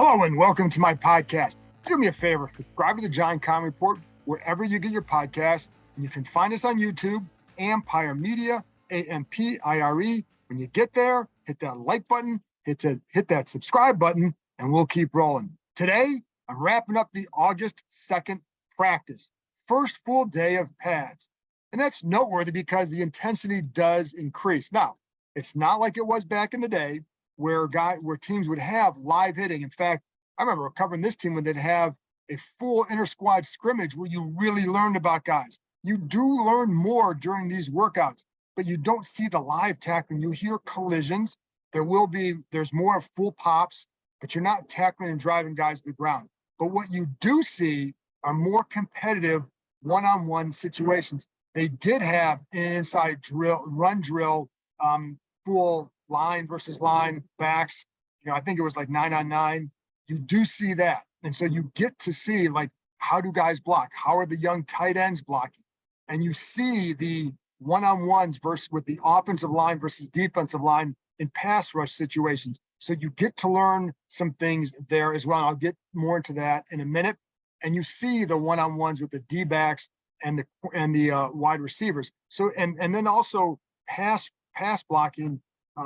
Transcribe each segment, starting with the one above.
Hello and welcome to my podcast. Do me a favor, subscribe to the Keim Report wherever you get your podcasts. And you can find us on YouTube, Ampire Media, AMPIRE. When you get there, hit that like button, hit that subscribe button, and we'll keep rolling. Today, I'm wrapping up the August 2nd practice, first full day of pads. And that's noteworthy because the intensity does increase. Now, it's not like it was back in the day where teams would have live hitting. In fact, I remember covering this team when they'd have a full inter-squad scrimmage where you really learned about guys. You do learn more during these workouts, but you don't see the live tackling. You hear collisions. There's more full pops, but you're not tackling and driving guys to the ground. But what you do see are more competitive one-on-one situations. They did have an inside run drill, full line versus line backs. I think it was like 9-on-9. You do see that. And so you get to see, like, how do guys block? How are the young tight ends blocking? And you see the one-on-ones versus with the offensive line versus defensive line in pass rush situations. So you get to learn some things there as well. I'll get more into that in a minute. And you see the one-on-ones with the D-backs and the wide receivers. So and then also pass blocking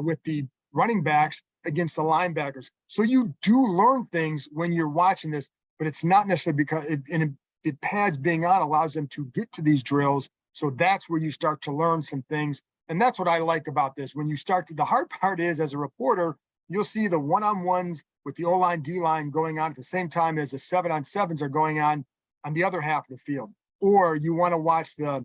with the running backs against the linebackers. So you do learn things when you're watching this, but it's not necessarily because the pads being on allows them to get to these drills. So that's where you start to learn some things. And that's what I like about this. When you the hard part is, as a reporter, you'll see the one-on-ones with the O-line, D-line going on at the same time as the 7-on-7s are going on the other half of the field. Or you want to watch the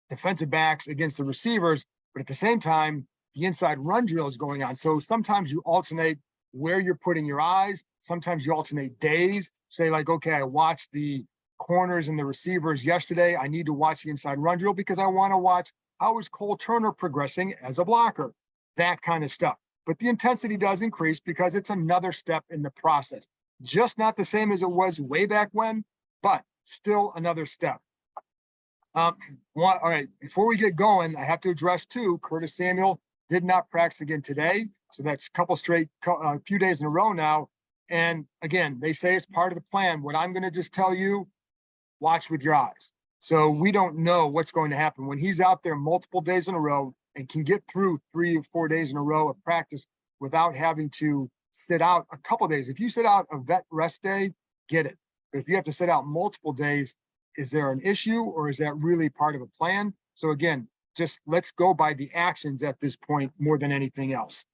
defensive backs against the receivers, but at the same time, the inside run drill is going on. So sometimes you alternate where you're putting your eyes. Sometimes you alternate days. Say, like, okay, I watched the corners and the receivers yesterday. I need to watch the inside run drill because I want to watch how is Cole Turner progressing as a blocker, that kind of stuff. But the intensity does increase because it's another step in the process. Just not the same as it was way back when, but still another step. All right, before we get going, I have to address too, Curtis Samuel did not practice again today. So that's a few days in a row now. And again, they say it's part of the plan. What I'm going to just tell you, watch with your eyes. So we don't know what's going to happen. When he's out there multiple days in a row and can get through 3 or 4 days in a row of practice without having to sit out a couple of days. If you sit out a vet rest day, get it. But if you have to sit out multiple days, is there an issue or is that really part of a plan? So again, just let's go by the actions at this point more than anything else.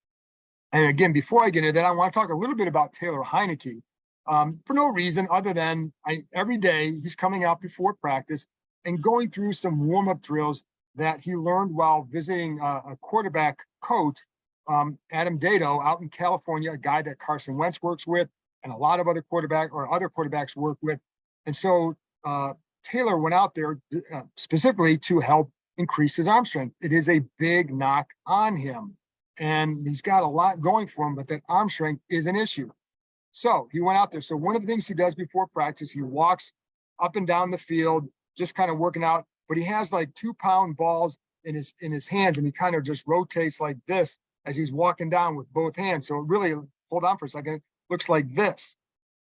And again, before I get into that, I want to talk a little bit about Taylor Heinicke for no reason other than every day he's coming out before practice and going through some warm-up drills that he learned while visiting a quarterback coach, Adam Dado, out in California, a guy that Carson Wentz works with and a lot of other quarterbacks work with. And so Taylor went out there specifically to help increase his arm strength. It is a big knock on him. And he's got a lot going for him, but that arm strength is an issue. So he went out there. So one of the things he does before practice, he walks up and down the field, just kind of working out, but he has like 2-pound balls in his hands, and he kind of just rotates like this as he's walking down with both hands. So it really, hold on for a second, looks like this.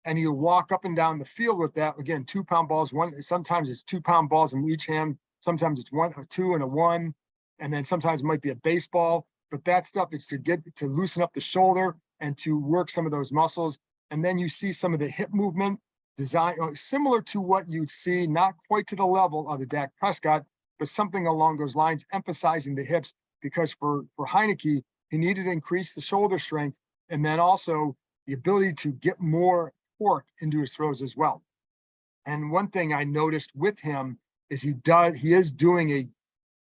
And you walk up and down the field with that. Again, 2-pound balls. Sometimes it's 2-pound balls in each hand. Sometimes it's 1 or 2 and a 1. And then sometimes it might be a baseball. But that stuff is to loosen up the shoulder and to work some of those muscles. And then you see some of the hip movement design, similar to what you'd see, not quite to the level of the Dak Prescott, but something along those lines, emphasizing the hips, because for Heinicke, he needed to increase the shoulder strength and then also the ability to get more torque into his throws as well. And one thing I noticed with him is he is doing a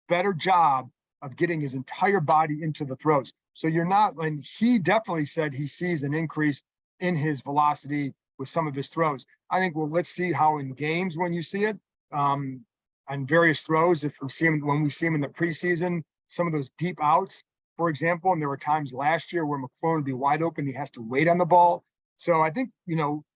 better job of getting his entire body into the throws. So and he definitely said he sees an increase in his velocity with some of his throws. I think, well, let's see how in games when you see it on various throws, when we see him in the preseason, some of those deep outs, for example, and there were times last year where McLaurin would be wide open, he has to wait on the ball. So I think,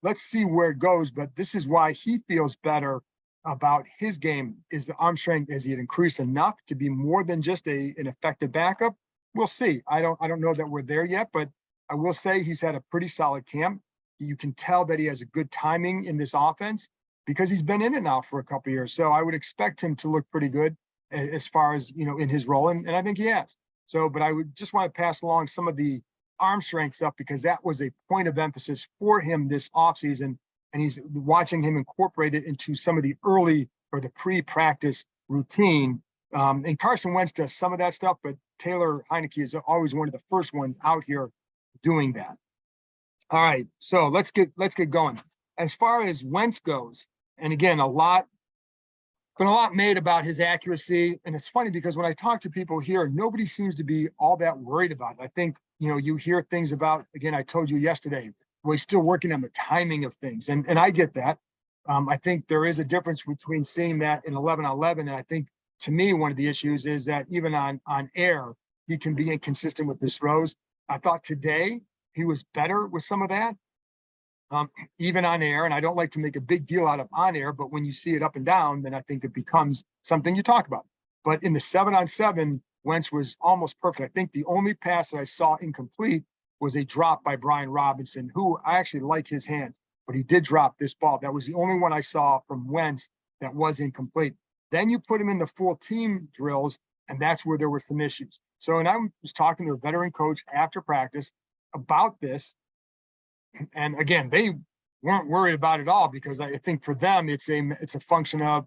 let's see where it goes, but this is why he feels better about his game, is the arm strength. Has he increased enough to be more than just an effective backup? We'll see. I don't know that we're there yet, but I will say he's had a pretty solid camp. You can tell that he has a good timing in this offense because he's been in it now for a couple of years. So I would expect him to look pretty good as far as, in his role. And I think he has. So, but I would just want to pass along some of the arm strength stuff because that was a point of emphasis for him this offseason. And he's watching him incorporate it into some of the early or the pre-practice routine. And Carson Wentz does some of that stuff, but Taylor Heinicke is always one of the first ones out here doing that. All right, so let's get going. As far as Wentz goes, and again, been a lot made about his accuracy. And it's funny because when I talk to people here, nobody seems to be all that worried about it. I think, you hear things about, again, I told you yesterday, we're still working on the timing of things. And I get that. I think there is a difference between seeing that in 11-on-11. And I think, to me, one of the issues is that even on air, he can be inconsistent with his throws. I thought today he was better with some of that, even on air. And I don't like to make a big deal out of on air, but when you see it up and down, then I think it becomes something you talk about. But in the 7-on-7, Wentz was almost perfect. I think the only pass that I saw incomplete was a drop by Brian Robinson, who I actually like his hands, but he did drop this ball. That was the only one I saw from Wentz that was incomplete. Then you put him in the full team drills, and that's where there were some issues. So, and I was talking to a veteran coach after practice about this. And again, they weren't worried about it all because I think for them, it's a function of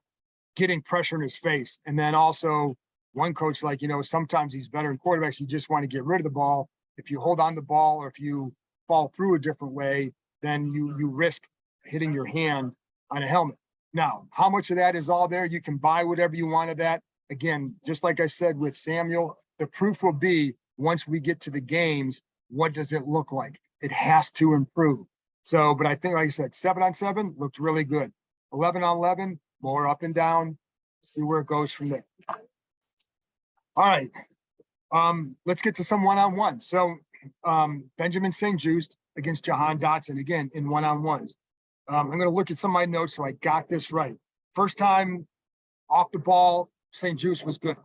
getting pressure in his face. And then also one coach, sometimes these veteran quarterbacks, you just want to get rid of the ball. If you hold on the ball or if you fall through a different way, then you risk hitting your hand on a helmet. Now, how much of that is all there? You can buy whatever you want of that. Again, just like I said with Samuel, the proof will be once we get to the games, what does it look like? It has to improve. So, but I think, like I said, 7-on-7 looked really good. 11-on-11, more up and down. See where it goes from there. All right. Let's get to some one-on-one. So Benjamin St-Juste against Jahan Dotson, again, in one-on-ones. I'm going to look at some of my notes so I got this right. First time off the ball, St-Juste was good.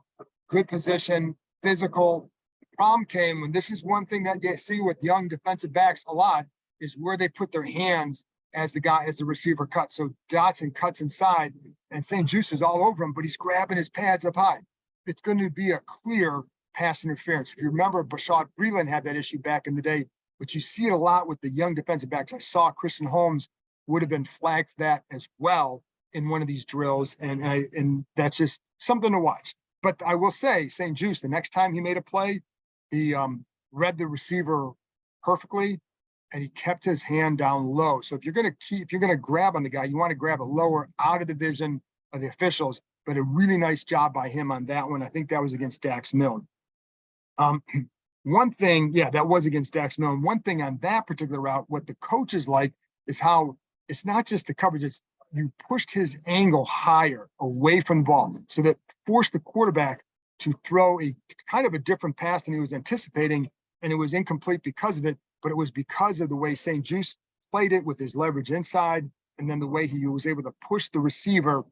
Good position, physical. The problem came when this is one thing that you see with young defensive backs a lot is where they put their hands as the receiver cuts. So Dotson cuts inside and St-Juste is all over him, but he's grabbing his pads up high. It's going to be a clear pass interference. If you remember, Bashad Breeland had that issue back in the day, but you see it a lot with the young defensive backs. I saw Christian Holmes would have been flagged for that as well in one of these drills, and that's just something to watch. But I will say, St-Juste, the next time he made a play, he read the receiver perfectly, and he kept his hand down low. So if you're going to grab on the guy, you want to grab it lower, out of the vision of the officials. But a really nice job by him on that one. I think that was against Dax Milne. One thing, that was against Dax Milne. One thing on that particular route, what the coaches like is how it's not just the coverage, it's you pushed his angle higher away from the ball. So that forced the quarterback to throw a kind of a different pass than he was anticipating. And it was incomplete because of it, but it was because of the way St-Juste played it with his leverage inside. And then the way he was able to push the receiver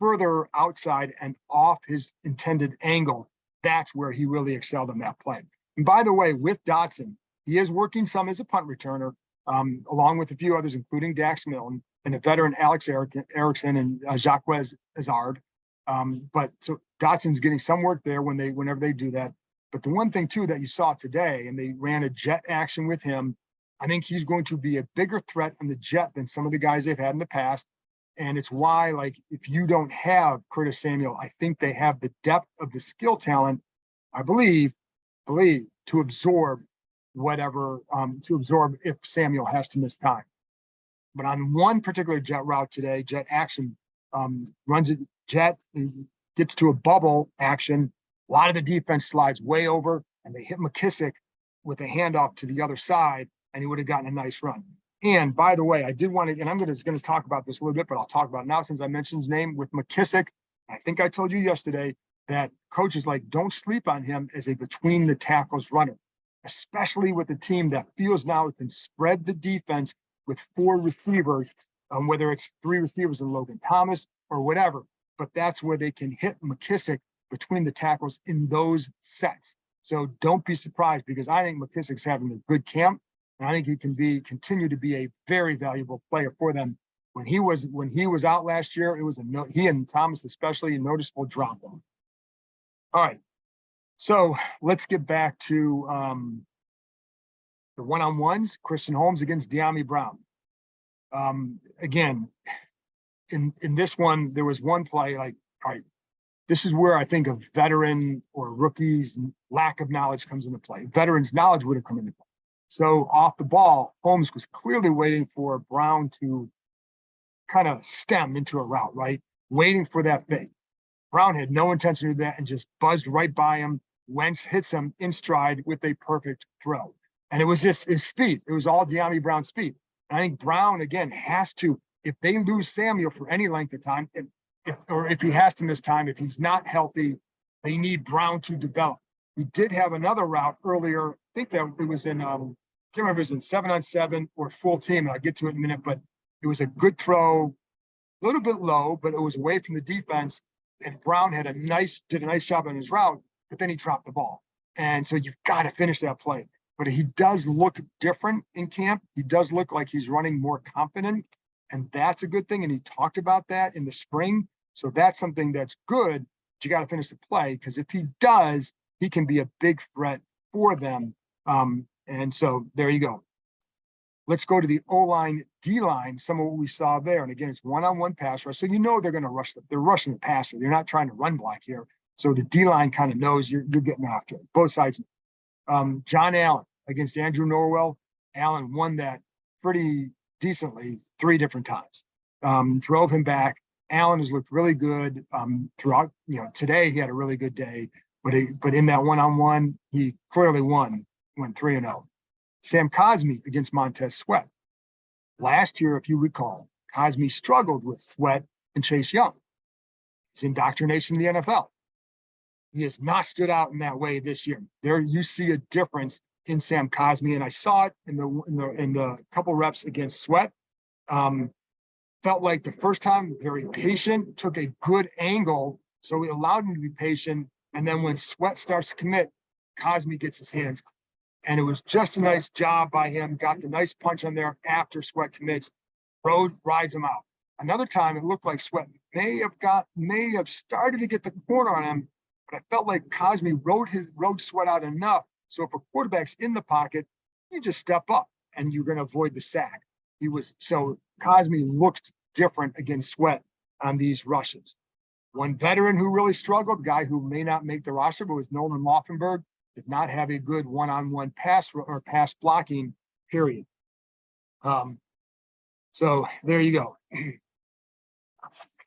further outside and off his intended angle. That's where he really excelled in that play. And by the way, with Dotson, he is working some as a punt returner, along with a few others, including Dax Milne and a veteran Alex Erickson and Jacques Hazard. But so Dotson's getting some work there whenever they do that. But the one thing too that you saw today, and they ran a jet action with him, I think he's going to be a bigger threat on the jet than some of the guys they've had in the past. And it's why, like, if you don't have Curtis Samuel, I think they have the depth of the skill talent, I believe, to absorb if Samuel has to miss time. But on one particular jet route today, jet action, runs a jet, gets to a bubble action. A lot of the defense slides way over, and they hit McKissick with a handoff to the other side, and he would have gotten a nice run. And by the way, I did want to, and I'm going to talk about this a little bit, but I'll talk about it now since I mentioned his name with McKissick. I think I told you yesterday that coaches don't sleep on him as a between the tackles runner, especially with a team that feels now it can spread the defense with 4 receivers, whether it's 3 receivers and Logan Thomas or whatever. But that's where they can hit McKissick between the tackles in those sets. So don't be surprised, because I think McKissick's having a good camp. And I think he can continue to be a very valuable player for them. When he was out last year, it was he and Thomas especially a noticeable drop off. All right, so let's get back to the one-on-ones. Christian Holmes against De'Ami Brown. Again, in this one, there was one play like, all right, this is where I think a veteran or rookie's lack of knowledge comes into play. Veterans' knowledge would have come into play. So off the ball, Holmes was clearly waiting for Brown to kind of stem into a route, right? Waiting for that fake. Brown had no intention of that and just buzzed right by him. Wentz hits him in stride with a perfect throw. And it was just his speed. It was all De'Ami Brown's speed. And I think Brown, again, has to, if they lose Samuel for any length of time, if he has to miss time, if he's not healthy, they need Brown to develop. He did have another route earlier. I think that it was in, I can't remember if it was in 7-on-7 or full team, and I'll get to it in a minute, but it was a good throw, a little bit low, but it was away from the defense. And Brown did a nice job on his route, but then he dropped the ball. And so you've got to finish that play. But he does look different in camp. He does look like he's running more confident, and that's a good thing. And he talked about that in the spring. So that's something that's good. But you got to finish the play, because if he does, he can be a big threat for them. And so there you go. Let's go to the O-line, D-line, some of what we saw there. And again, it's one-on-one pass rush. So you know they're going to rush they're rushing the passer. They're not trying to run block here. So the D-line kind of knows you're getting after it, both sides. John Allen against Andrew Norwell. Allen won that pretty decently 3 different times. Drove him back. Allen has looked really good throughout. Today he had a really good day, but in that one-on-one, he clearly went 3-0. Sam Cosmi against Montez Sweat. Last year, if you recall, Cosmi struggled with Sweat and Chase Young. His indoctrination in the NFL. He has not stood out in that way this year. There you see a difference in Sam Cosmi, and I saw it in the couple reps against Sweat. Felt like the first time very patient, took a good angle, so we allowed him to be patient. And then when Sweat starts to commit, Cosmi gets his hands up. And it was just a nice job by him. Got the nice punch on there after Sweat commits. Rides him out. Another time, it looked like Sweat may have started to get the corner on him, but I felt like Cosmi rode Sweat out enough. So if a quarterback's in the pocket, you just step up and you're going to avoid the sack. Cosmi looked different against Sweat on these rushes. One veteran who really struggled, guy who may not make the roster, but was Nolan Laufenberg, did not have a good one-on-one pass blocking period. So there you go.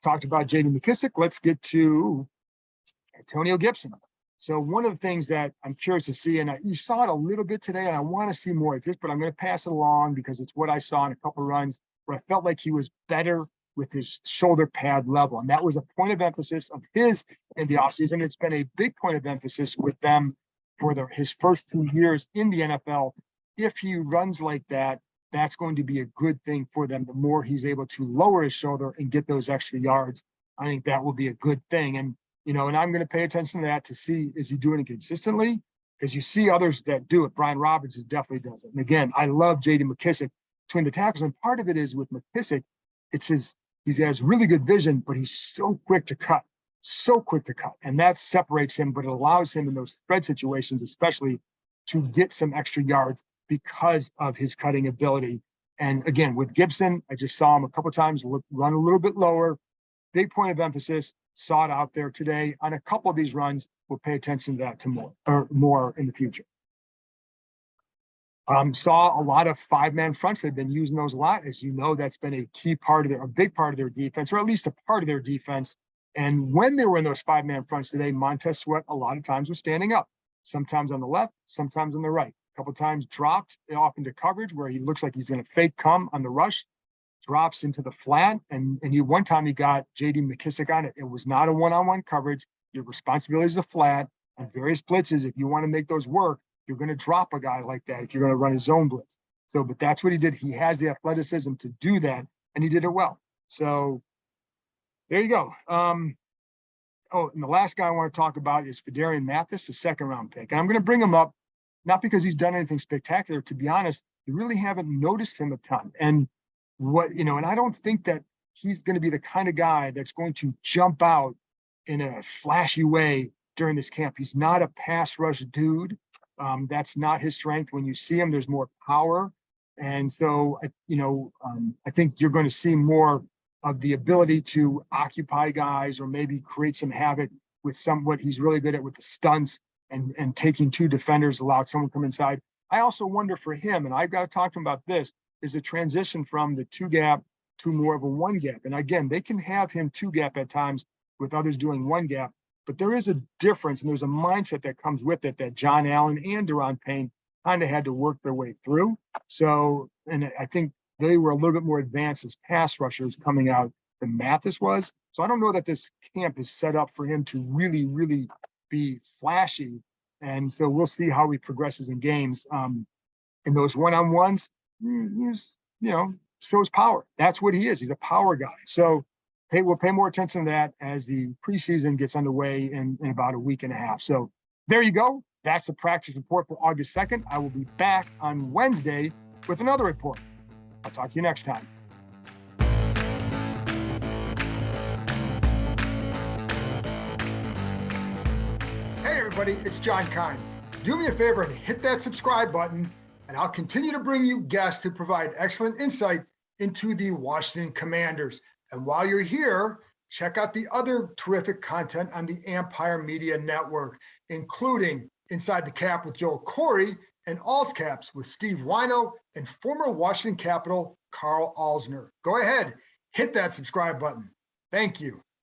Talked about J.D. McKissic. Let's get to Antonio Gibson. So one of the things that I'm curious to see, and you saw it a little bit today, and I want to see more of this, but I'm going to pass it along because it's what I saw in a couple of runs where I felt like he was better with his shoulder pad level. And that was a point of emphasis of his in the offseason. It's been a big point of emphasis with them for his first 2 years in the NFL. If he runs like that, that's going to be a good thing for them. The more he's able to lower his shoulder and get those extra yards, I think that will be a good thing. And I'm going to pay attention to that to see, is he doing it consistently? Because you see others that do it. Brian Robbins definitely does it. And again, I love J.D. McKissic between the tackles. And part of it is with McKissic, he has really good vision, but he's so quick to cut. And that separates him, but it allows him in those spread situations, especially, to get some extra yards because of his cutting ability. And again, with Gibson, I just saw him a couple of times run a little bit lower. Big point of emphasis, saw it out there today. On a couple of these runs, we'll pay attention to that more in the future. Saw a lot of 5-man fronts. They've been using those a lot. As you know, that's been a big part of their defense, or at least a part of their defense. And when they were in those 5-man fronts today, Montez Sweat a lot of times was standing up, sometimes on the left, sometimes on the right. A couple of times dropped off into coverage where he looks like he's going to fake come on the rush, drops into the flat. And one time he got J.D. McKissic on it. It was not a one-on-one coverage. Your responsibility is the flat. On various blitzes, if you want to make those work, you're going to drop a guy like that if you're going to run a zone blitz. But that's what he did. He has the athleticism to do that, and he did it well. So there you go. And the last guy I want to talk about is Fedarian Mathis, the 2nd-round pick. And I'm going to bring him up, not because he's done anything spectacular. To be honest, you really haven't noticed him a ton. And and I don't think that he's going to be the kind of guy that's going to jump out in a flashy way during this camp. He's not a pass rush dude. That's not his strength. When you see him, there's more power. And so, I think you're going to see more of the ability to occupy guys or maybe create some havoc with what he's really good at with the stunts and taking two defenders, allowed someone to come inside. I also wonder for him, and I've got to talk to him about this, is the transition from the two gap to more of a one gap. And again, they can have him two gap at times with others doing one gap, but there is a difference and there's a mindset that comes with it that John Allen and Daron Payne kind of had to work their way through. So, and I think they were a little bit more advanced as pass rushers coming out than Mathis was. So I don't know that this camp is set up for him to really, really be flashy. And so we'll see how he progresses in games. In those one-on-ones, he's, shows power. That's what he is. He's a power guy. So we'll pay more attention to that as the preseason gets underway in about a week and a half. So there you go. That's the practice report for August 2nd. I will be back on Wednesday with another report. I'll talk to you next time. Hey everybody, it's John Keim. Do me a favor and hit that subscribe button, and I'll continue to bring you guests who provide excellent insight into the Washington Commanders. And while you're here, check out the other terrific content on the Empire Media Network, including Inside the Cap with Joel Corey and All's Caps with Steve Wino and former Washington Capital Carl Alsner. Go ahead, hit that subscribe button. Thank you.